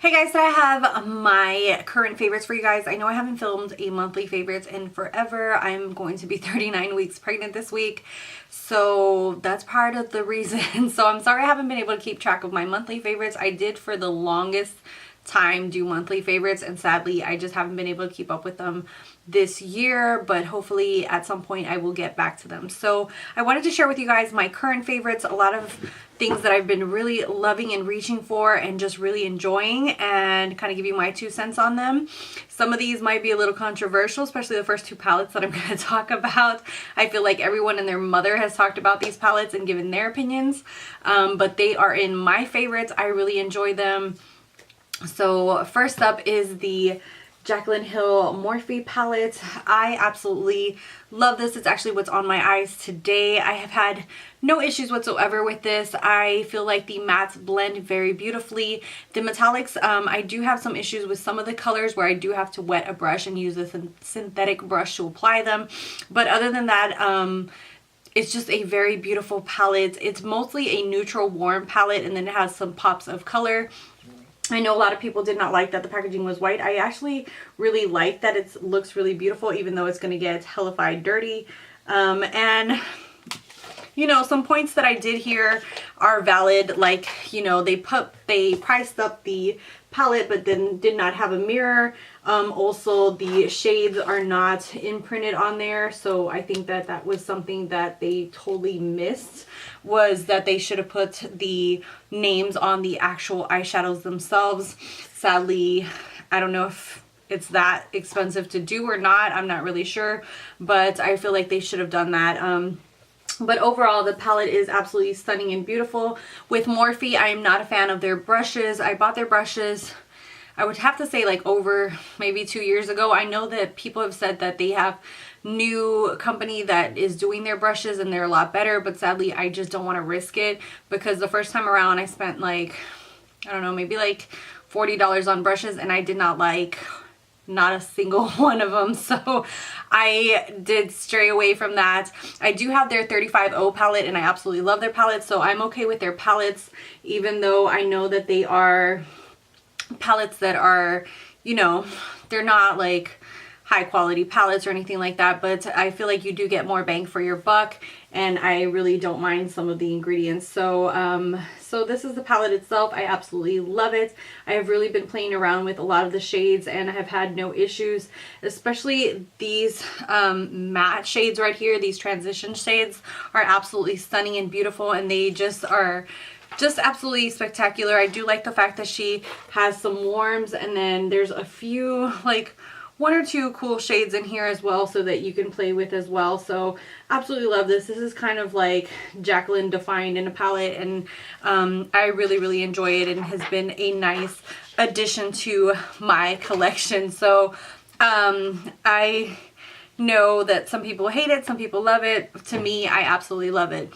Hey guys, so I have my current favorites for you guys. I know I haven't filmed a monthly favorites in forever. I'm going to be 39 weeks pregnant this week, so that's part of the reason. So I'm sorry I haven't been able to keep track of my monthly favorites. I did for the longest time do monthly favorites, and sadly I just haven't been able to keep up with them this year, but hopefully at some point I will get back to them. So I wanted to share with you guys my current favorites, a lot of things that I've been really loving and reaching for and just really enjoying, and kind of give you my 2 cents on them. Some of these might be a little controversial, especially the first 2 palettes that I'm going to talk about. I feel like everyone and their mother has talked about these palettes and given their opinions, but they are in my favorites. I really enjoy them. So first up is the Jaclyn Hill Morphe palette. I absolutely love this. It's actually what's on my eyes today. I have had no issues whatsoever with this. I feel like the mattes blend very beautifully. The metallics, I do have some issues with some of the colors where I do have to wet a brush and use a synthetic brush to apply them. But other than that, it's just a very beautiful palette. It's mostly a neutral warm palette, and then it has some pops of color. I know a lot of people did not like that the packaging was white. I actually really like that it looks really beautiful, even though it's going to get hellified dirty. And you know, some points that I did here are valid. Like, you know, they priced up the palette but then did not have a mirror. Also, the shades are not imprinted on there, so I think that that was something that they totally missed, was that they should have put the names on the actual eyeshadows themselves. Sadly, I don't know if it's that expensive to do or not. I'm not really sure, but I feel like they should have done that. But overall, the palette is absolutely stunning and beautiful. With Morphe, I am not a fan of their brushes. I bought their brushes, I would have to say, like over maybe 2 years ago. I know that people have said that they have new company that is doing their brushes and they're a lot better, but sadly I just don't want to risk it, because the first time around I spent like, I don't know, maybe like $40 on brushes, and I did not like not a single one of them, so I did stray away from that. I do have their 35O palette, and I absolutely love their palettes, so I'm okay with their palettes, even though I know that they are palettes that are, you know, they're not like high quality palettes or anything like that, but I feel like you do get more bang for your buck, and I really don't mind some of the ingredients. So so this is the palette itself. I absolutely love it. I have really been playing around with a lot of the shades, and I have had no issues, especially these matte shades right here. These transition shades are absolutely stunning and beautiful, and they just are just absolutely spectacular. I do like the fact that she has some warms, and then there's a few, like 1 or 2 cool shades in here as well, so that you can play with as well. So absolutely love this. This is kind of like Jaclyn defined in a palette, and I really enjoy it, and has been a nice addition to my collection. So I know that some people hate it, some people love it. To me, I absolutely love it.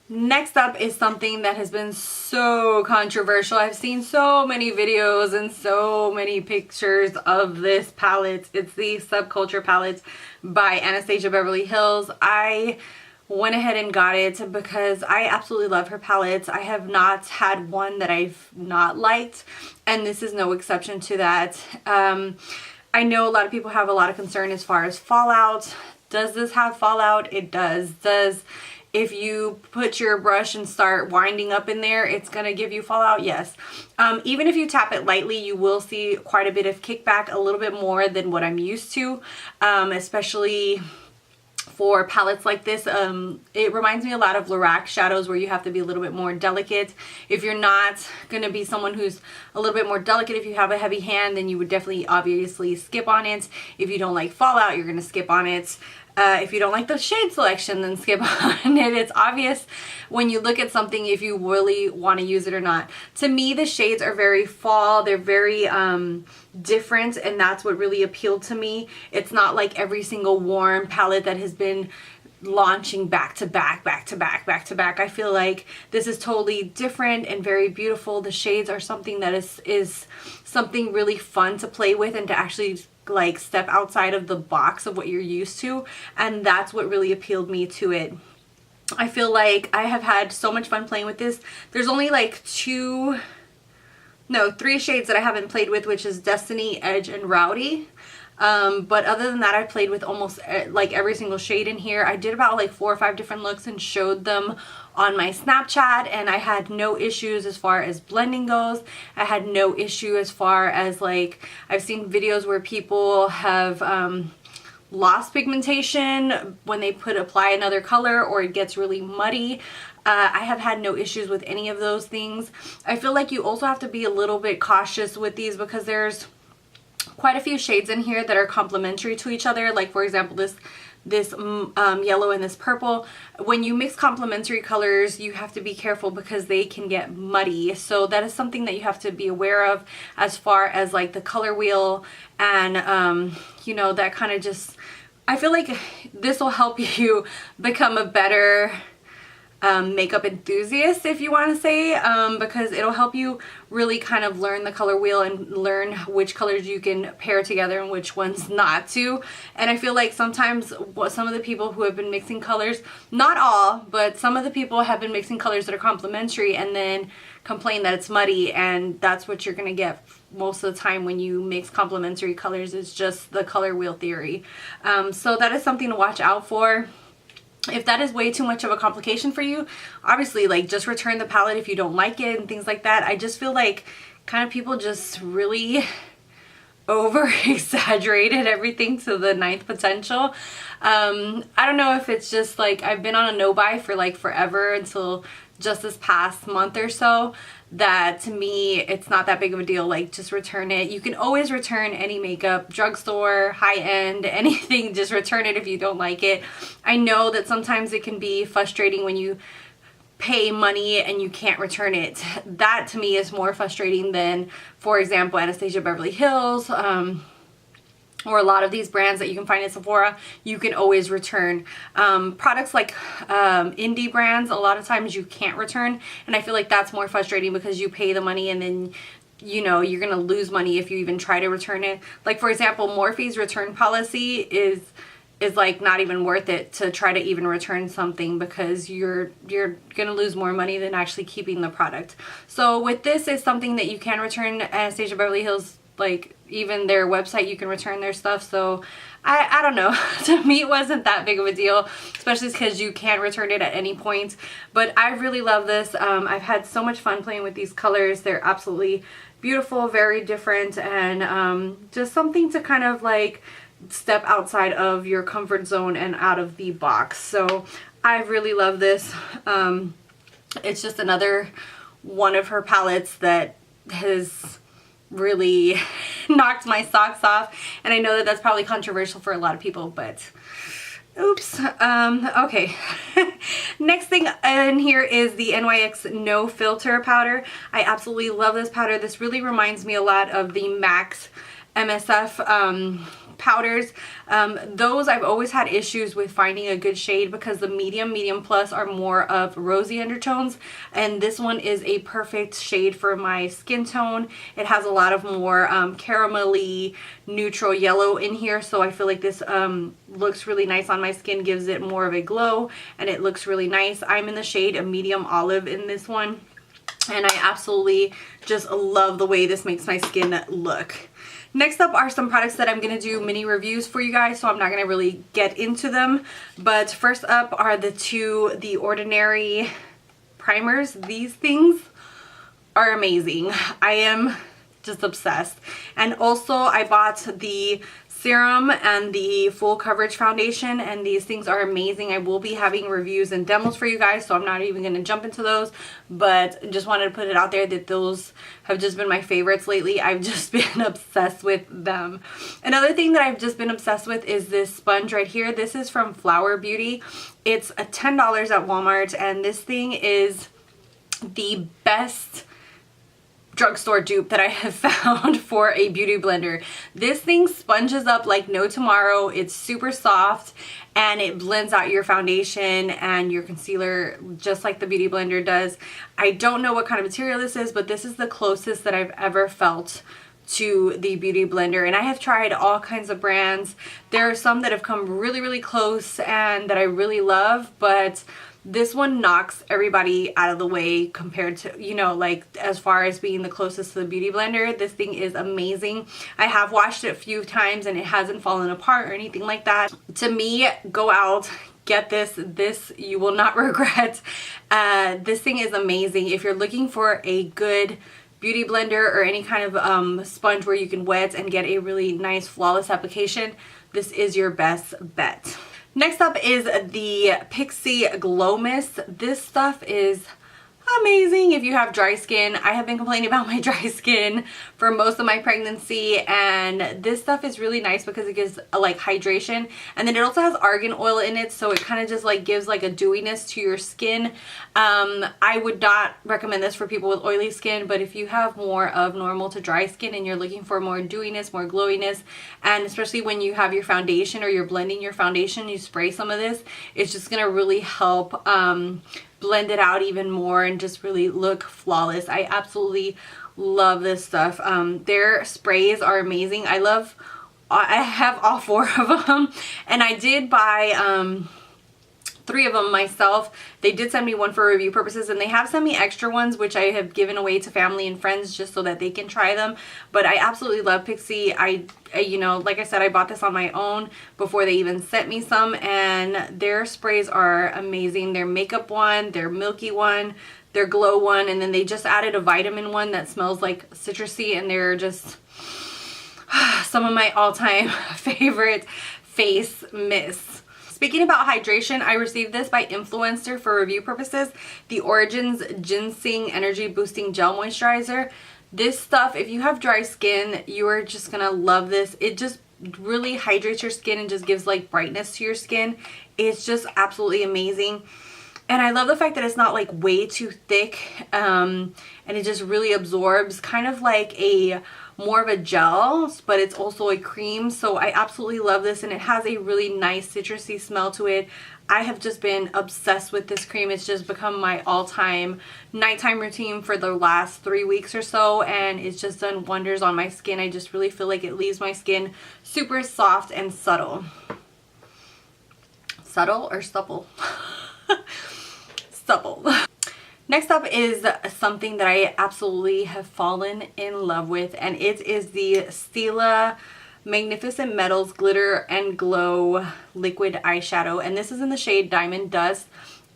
Next up is something that has been so controversial. I've seen so many videos and so many pictures of this palette. It's the Subculture palette by Anastasia Beverly Hills. I went ahead and got it because I absolutely love her palettes. I have not had one that I've not liked, and this is no exception to that. I know a lot of people have a lot of concern as far as fallout. Does this have fallout? It does. If you put your brush and start winding up in there, it's going to give you fallout? Yes. Even if you tap it lightly, you will see quite a bit of kickback, a little bit more than what I'm used to, especially for palettes like this. It reminds me a lot of Lorac shadows, where you have to be a little bit more delicate. If you're not going to be someone who's a little bit more delicate, if you have a heavy hand, then you would definitely obviously skip on it. If you don't like fallout, you're going to skip on it. If you don't like the shade selection, then skip on it. It's obvious when you look at something if you really want to use it or not. To me, the shades are very fall. They're very different, and that's what really appealed to me. It's not like every single warm palette that has been launching back to back. I feel like this is totally different and very beautiful. The shades are something that is something really fun to play with, and to actually like step outside of the box of what you're used to, and that's what really appealed me to it. I feel like I have had so much fun playing with this. There's only like two no, 3 shades that I haven't played with, which is Destiny, Edge, and Rowdy. But other than that, I played with almost like every single shade in here. I did about like 4 or 5 different looks and showed them on my Snapchat, and I had no issues as far as blending goes. I had no issue as far as like, I've seen videos where people have lost pigmentation when they apply another color, or it gets really muddy. I have had no issues with any of those things. I feel like you also have to be a little bit cautious with these because there's quite a few shades in here that are complementary to each other. Like for example, this yellow and this purple. When you mix complementary colors, you have to be careful because they can get muddy. So that is something that you have to be aware of as far as like the color wheel and you know, that kind of just, I feel like this will help you become a better makeup enthusiast, if you want to say, because it'll help you really kind of learn the color wheel and learn which colors you can pair together and which ones not to. And I feel like sometimes some of the people who have been mixing colors, not all, but some of the people have been mixing colors that are complementary and then complain that it's muddy, and that's what you're gonna get most of the time when you mix complementary colors. It's just the color wheel theory. So that is something to watch out for. If that is way too much of a complication for you, obviously like just return the palette if you don't like it and things like that. I just feel like kind of people just really over exaggerated everything to the 9th potential. I don't know if it's just like I've been on a no buy for like forever until just this past month or so, that to me it's not that big of a deal. Like just return it. You can always return any makeup, drugstore, high-end, anything, just return it if you don't like it. I know that sometimes it can be frustrating when you pay money and you can't return it. That to me is more frustrating than, for example, Anastasia, Beverly Hills, or a lot of these brands that you can find at Sephora. You can always return. Products like indie brands, a lot of times you can't return, and I feel like that's more frustrating because you pay the money and then, you know, you're gonna lose money if you even try to return it. Like for example, Morphe's return policy is like not even worth it to try to even return something because you're gonna lose more money than actually keeping the product. So with this, is something that you can return. Anastasia, Beverly Hills, like even their website, you can return their stuff. So I don't know. To me it wasn't that big of a deal, especially because you can return it at any point. But I really love this. I've had so much fun playing with these colors. They're absolutely beautiful, very different, and just something to kind of like step outside of your comfort zone and out of the box. So I really love this. It's just another one of her palettes that has really knocked my socks off, and I know that that's probably controversial for a lot of people, but oops. Okay. Next thing in here is the NYX No Filter powder. I absolutely love this powder. This really reminds me a lot of the MAC MSF powders. Those I've always had issues with finding a good shade because the medium plus are more of rosy undertones, and this one is a perfect shade for my skin tone. It has a lot of more caramelly neutral yellow in here, so I feel like this looks really nice on my skin, gives it more of a glow, and it looks really nice. I'm in the shade of medium olive in this one, and I absolutely just love the way this makes my skin look. Next up are some products that I'm going to do mini reviews for you guys, so I'm not going to really get into them. But first up are the Ordinary primers. These things are amazing. I am just obsessed. And also I bought the serum and the full coverage foundation, and these things are amazing. I will be having reviews and demos for you guys, so I'm not even going to jump into those, but just wanted to put it out there that those have just been my favorites lately. I've just been obsessed with them. Another thing that I've just been obsessed with is this sponge right here. This is from Flower Beauty. It's $10 at Walmart, and this thing is the best drugstore dupe that I have found for a beauty blender. This thing sponges up like no tomorrow. It's super soft and it blends out your foundation and your concealer just like the beauty blender does. I don't know what kind of material this is, but this is the closest that I've ever felt to the beauty blender, and I have tried all kinds of brands. There are some that have come really close and that I really love, but This one knocks everybody out of the way compared to, you know, like as far as being the closest to the Beauty Blender. This thing is amazing. I have washed it a few times and it hasn't fallen apart or anything like that. To me, go out, get this you will not regret. This thing is amazing. If you're looking for a good beauty blender or any kind of sponge where you can wet and get a really nice flawless application, this is your best bet. Next up is the Pixi Glow Mist. This stuff is amazing if you have dry skin. I have been complaining about my dry skin for most of my pregnancy, and this stuff is really nice because it gives like hydration, and then it also has argan oil in it, so it kind of just like gives like a dewiness to your skin. I would not recommend this for people with oily skin, but if you have more of normal to dry skin and you're looking for more dewiness, more glowiness, and especially when you have your foundation or you're blending your foundation, you spray some of this, it's just gonna really help blend it out even more and just really look flawless. I absolutely love this stuff. Their sprays are amazing. I have all 4 of them, and I did buy 3 of them myself. They did send me one for review purposes, and they have sent me extra ones which I have given away to family and friends just so that they can try them. But I absolutely love Pixi. I you know, like I said, I bought this on my own before they even sent me some, and their sprays are amazing. Their makeup one, their milky one, their glow one, and then they just added a vitamin one that smells like citrusy, and they're just some of my all-time favorite face mists. Speaking about hydration, I received this by Influencer for review purposes, the Origins Ginseng Energy Boosting Gel Moisturizer. This stuff, if you have dry skin, you are just gonna love this. It just really hydrates your skin and just gives like brightness to your skin. It's just absolutely amazing. And I love the fact that it's not like way too thick, and it just really absorbs, kind of like a more of a gel, but it's also a cream. So I absolutely love this, and it has a really nice citrusy smell to it. I have just been obsessed with this cream. It's just become my all-time nighttime routine for the last 3 weeks or so, and it's just done wonders on my skin. I just really feel like it leaves my skin super soft and subtle. Subtle or supple? Supple. Next up is something that I absolutely have fallen in love with, and it is the Stila Magnificent Metals Glitter and Glow Liquid Eyeshadow, and this is in the shade Diamond Dust.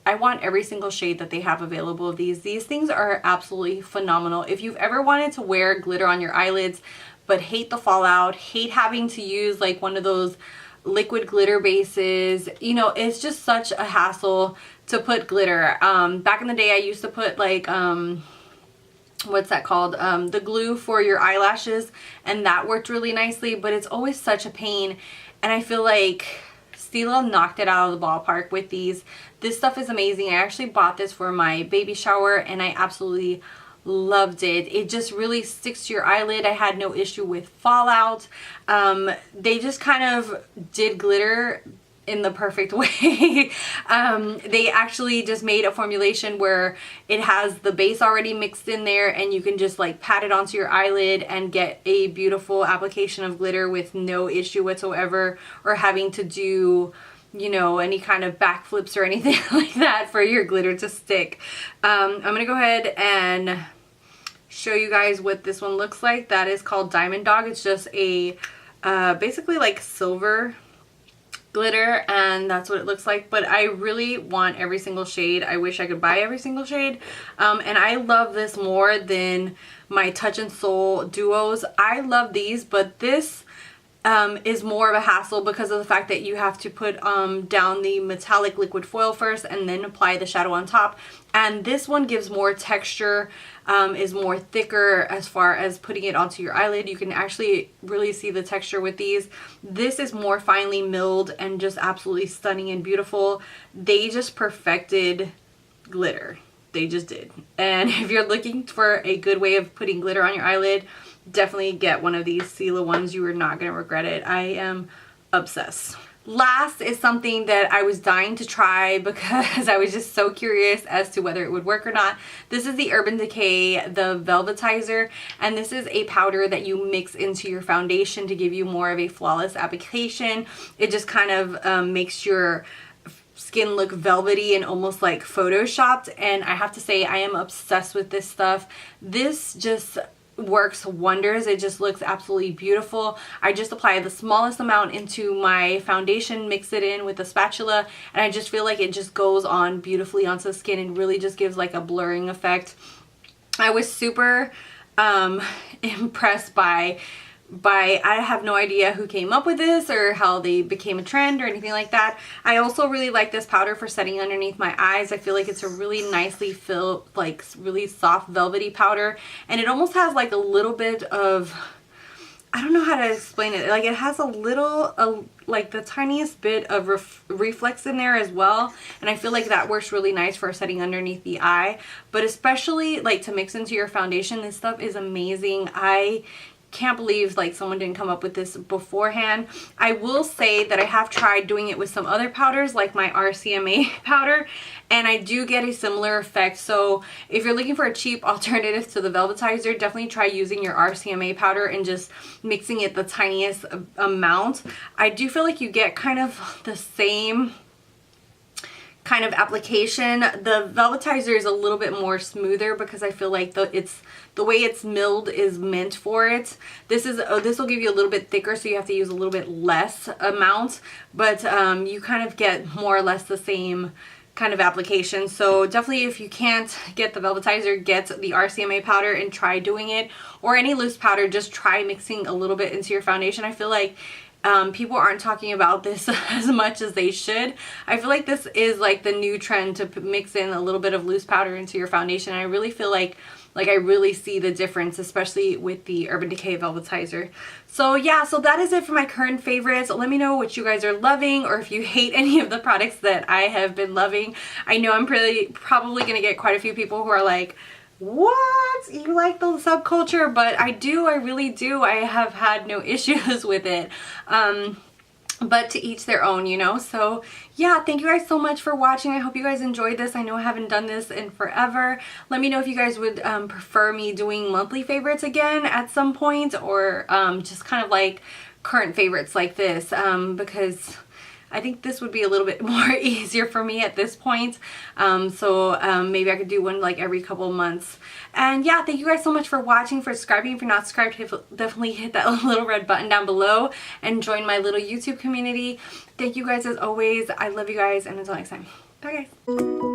I want every single shade that they have available of these. These things are absolutely phenomenal. If you've ever wanted to wear glitter on your eyelids but hate the fallout, hate having to use like one of those liquid glitter bases, you know, it's just such a hassle to put glitter. Back in the day I used to put like what's that called, the glue for your eyelashes, and that worked really nicely, but it's always such a pain, and I feel like Stila knocked it out of the ballpark with these. This stuff is amazing. I actually bought this for my baby shower and I absolutely loved it. It just really sticks to your eyelid. I had no issue with fallout. They just kind of did glitter in the perfect way. They actually just made a formulation where it has the base already mixed in there, and you can just like pat it onto your eyelid and get a beautiful application of glitter with no issue whatsoever, or having to do, you know, any kind of backflips or anything like that for your glitter to stick. I'm gonna go ahead and show you guys what this one looks like. That is called Diamond Dog. It's just a basically like silver glitter, and that's what it looks like. But I really want every single shade. I wish I could buy every single shade, and I love this more than my Touch and Soul duos. I love these, but this is more of a hassle because of the fact that you have to put down the metallic liquid foil first and then apply the shadow on top. And this one gives more texture, is more thicker as far as putting it onto your eyelid. You can actually really see the texture with these. This is more finely milled and just absolutely stunning and beautiful. They just perfected glitter. They just did. And if you're looking for a good way of putting glitter on your eyelid, definitely get one of these Stila ones. You are not going to regret it. I am obsessed. Last is something that I was dying to try because I was just so curious as to whether it would work or not. This is the Urban Decay, the Velvetizer, and this is a powder that you mix into your foundation to give you more of a flawless application. It just kind of makes your skin look velvety and almost like photoshopped, and I have to say I am obsessed with this stuff. This just works wonders. It just looks absolutely beautiful. I just apply the smallest amount into my foundation, mix it in with a spatula, and I just feel like it just goes on beautifully onto the skin and really just gives like a blurring effect. I was super impressed by I have no idea who came up with this or how they became a trend or anything like that. I also really like this powder for setting underneath my eyes. I feel like it's a really nicely filled, like really soft velvety powder, and it almost has like a little bit of, I don't know how to explain it, like it has a little like the tiniest bit of reflex in there as well, and I feel like that works really nice for setting underneath the eye, but especially like to mix into your foundation. This stuff is amazing. I can't believe like someone didn't come up with this beforehand. I will say that I have tried doing it with some other powders like my RCMA powder, and I do get a similar effect. So if you're looking for a cheap alternative to the Velvetizer, definitely try using your RCMA powder and just mixing it the tiniest amount. I do feel like you get kind of the same kind of application. The Velvetizer is a little bit more smoother because I feel like the way it's milled is meant for it. This will give you a little bit thicker, so you have to use a little bit less amount, but you kind of get more or less the same kind of application. So definitely, if you can't get the Velvetizer, get the RCMA powder and try doing it, or any loose powder. Just try mixing a little bit into your foundation. I feel like people aren't talking about this as much as they should. I feel like this is like the new trend to mix in a little bit of loose powder into your foundation. I really feel like I really see the difference, especially with the Urban Decay Velvetizer. So yeah, so that is it for my current favorites. Let me know what you guys are loving, or if you hate any of the products that I have been loving. I know I'm probably gonna get quite a few people who are like, what? You like the Subculture? But I really do. I have had no issues with it. But to each their own, you know. So yeah, thank you guys so much for watching. I hope you guys enjoyed this. I know I haven't done this in forever. Let me know if you guys would prefer me doing monthly favorites again at some point, or just kind of like current favorites like this, because I think this would be a little bit more easier for me at this point. Maybe I could do one like every couple of months. And yeah, thank you guys so much for watching, for subscribing. If you're not subscribed, definitely hit that little red button down below and join my little YouTube community. Thank you guys as always. I love you guys, and until next time. Bye guys.